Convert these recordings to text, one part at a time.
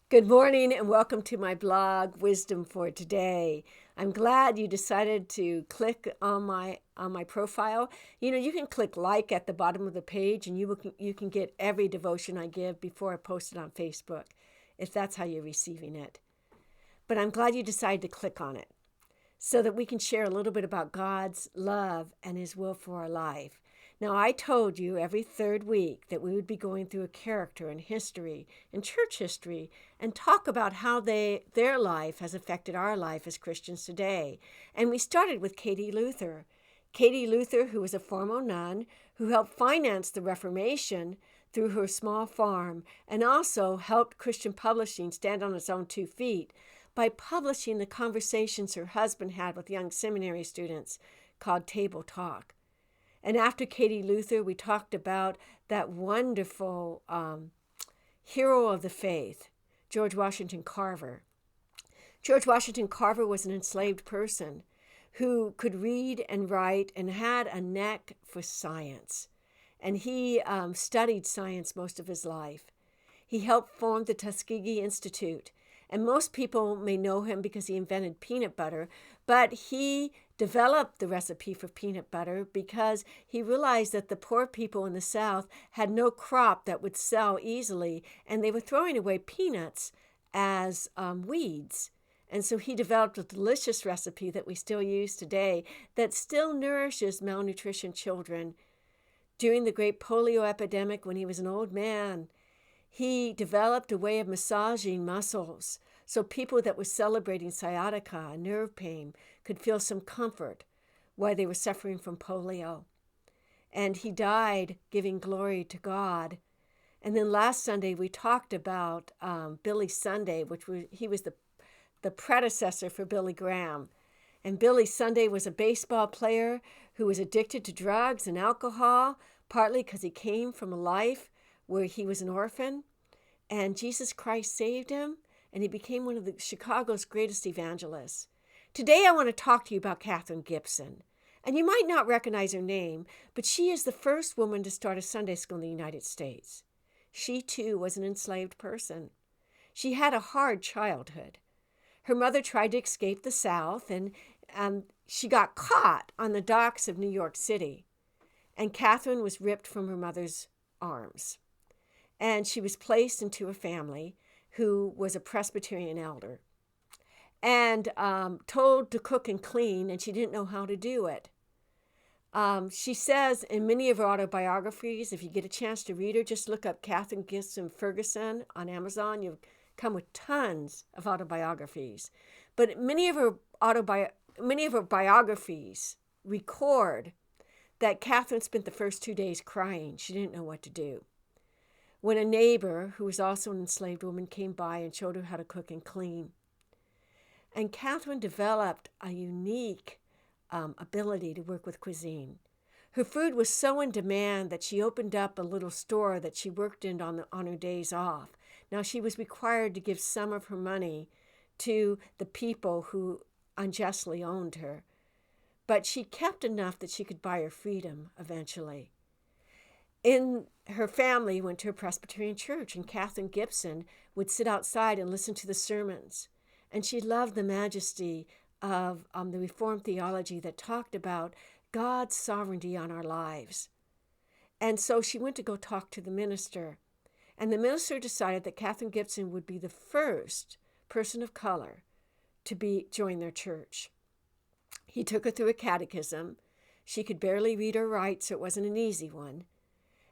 Good morning and welcome to my blog, Wisdom for Today. I'm glad you decided to click on my profile. You can click like at the bottom of the page and you can get every devotion I give before I post it on Facebook, if that's how you're receiving it. But I'm glad you decided to click on it so that we can share a little bit about God's love and his will for our life. Now, I told you every third week that we would be going through a character in history, in church history, and talk about how their life has affected our life as Christians today. And we started with Katie Luther. Katie Luther, who was a former nun, who helped finance the Reformation through her small farm, and also helped Christian publishing stand on its own 2 feet by publishing the conversations her husband had with young seminary students called Table Talk. And after Katie Luther, we talked about that wonderful hero of the faith, George Washington Carver. George Washington Carver was an enslaved person who could read and write and had a knack for science. And he studied science most of his life. He helped form the Tuskegee Institute. And most people may know him because he invented peanut butter, but he developed the recipe for peanut butter because he realized that the poor people in the South had no crop that would sell easily, and they were throwing away peanuts as weeds. And so he developed a delicious recipe that we still use today that still nourishes malnutrition children. During the great polio epidemic, when he was an old man, he developed a way of massaging muscles so people that were celebrating sciatica, nerve pain, could feel some comfort while they were suffering from polio. And he died giving glory to God. And then last Sunday we talked about Billy Sunday, he was the predecessor for Billy Graham. And Billy Sunday was a baseball player who was addicted to drugs and alcohol, partly because he came from a life where he was an orphan, and Jesus Christ saved him, and he became one of Chicago's greatest evangelists. Today I want to talk to you about Catherine Gibson. And you might not recognize her name, but she is the first woman to start a Sunday school in the United States. She too was an enslaved person. She had a hard childhood. Her mother tried to escape the South, and she got caught on the docks of New York City. And Catherine was ripped from her mother's arms. And she was placed into a family who was a Presbyterian elder and told to cook and clean, and she didn't know how to do it. She says in many of her autobiographies, if you get a chance to read her, just look up Catherine Gibson Ferguson on Amazon. You'll come with tons of autobiographies. But many of her biographies record that Catherine spent the first 2 days crying. She didn't know what to do. When a neighbor, who was also an enslaved woman, came by and showed her how to cook and clean. And Catherine developed a unique ability to work with cuisine. Her food was so in demand that she opened up a little store that she worked in on her days off. Now, she was required to give some of her money to the people who unjustly owned her, but she kept enough that she could buy her freedom eventually. Her family went to a Presbyterian church, and Catherine Gibson would sit outside and listen to the sermons. And she loved the majesty of the Reformed theology that talked about God's sovereignty on our lives. And so she went to go talk to the minister. And the minister decided that Catherine Gibson would be the first person of color to join their church. He took her through a catechism. She could barely read or write, so it wasn't an easy one.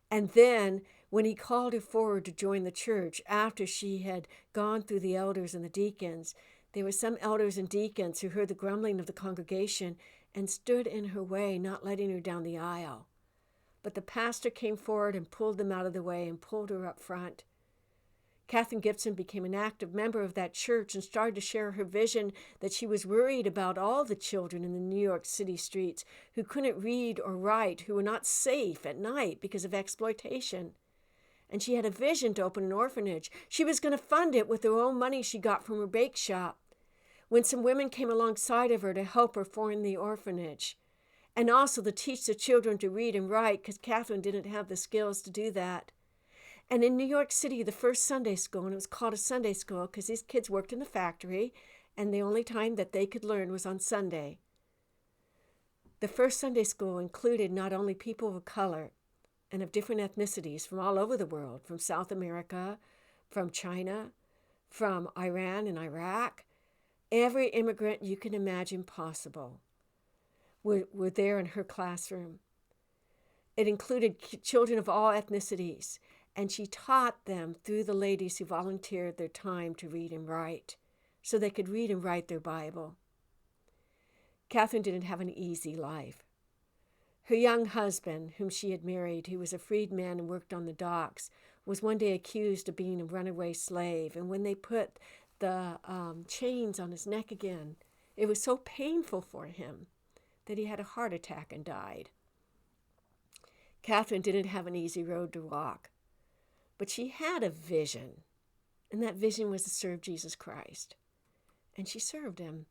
And then when he called her forward to join the church, after she had gone through the elders and the deacons, there were some elders and deacons who heard the grumbling of the congregation and stood in her way, not letting her down the aisle. But the pastor came forward and pulled them out of the way and pulled her up front. Catherine Gibson became an active member of that church and started to share her vision that she was worried about all the children in the New York City streets who couldn't read or write, who were not safe at night because of exploitation. And she had a vision to open an orphanage. She was going to fund it with her own money she got from her bake shop. When some women came alongside of her to help her form the orphanage, and also to teach the children to read and write, because Catherine didn't have the skills to do that. And in New York City, the first Sunday school, and it was called a Sunday school because these kids worked in the factory, and the only time that they could learn was on Sunday. The first Sunday school included not only people of color and of different ethnicities from all over the world, from South America, from China, from Iran and Iraq. Every immigrant you can imagine possible were there in her classroom. It included children of all ethnicities, and she taught them through the ladies who volunteered their time to read and write, so they could read and write their Bible. Catherine didn't have an easy life. Her young husband, whom she had married, who was a freedman and worked on the docks, was one day accused of being a runaway slave. And when they put the chains on his neck again, it was so painful for him that he had a heart attack and died. Catherine didn't have an easy road to walk, but she had a vision, and that vision was to serve Jesus Christ. And she served him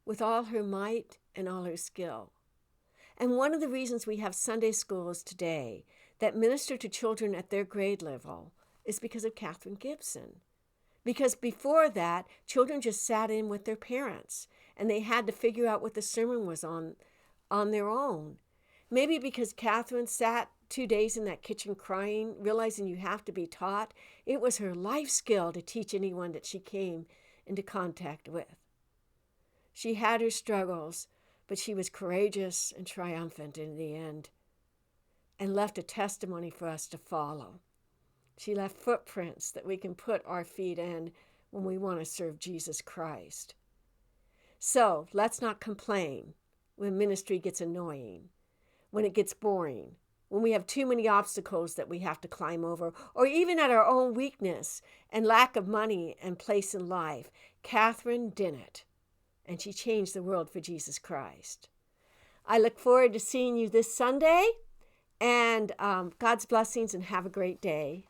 with all her might and all her skill. And one of the reasons we have Sunday schools today that minister to children at their grade level is because of Catherine Gibson. Because before that, children just sat in with their parents, and they had to figure out what the sermon was on their own. Maybe because Catherine sat 2 days in that kitchen crying, realizing you have to be taught, it was her life skill to teach anyone that she came into contact with. She had her struggles, but she was courageous and triumphant in the end, and left a testimony for us to follow. She left footprints that we can put our feet in when we want to serve Jesus Christ. So let's not complain when ministry gets annoying, when it gets boring, when we have too many obstacles that we have to climb over, or even at our own weakness and lack of money and place in life. Catherine didn't, and she changed the world for Jesus Christ. I look forward to seeing you this Sunday, and God's blessings, and have a great day.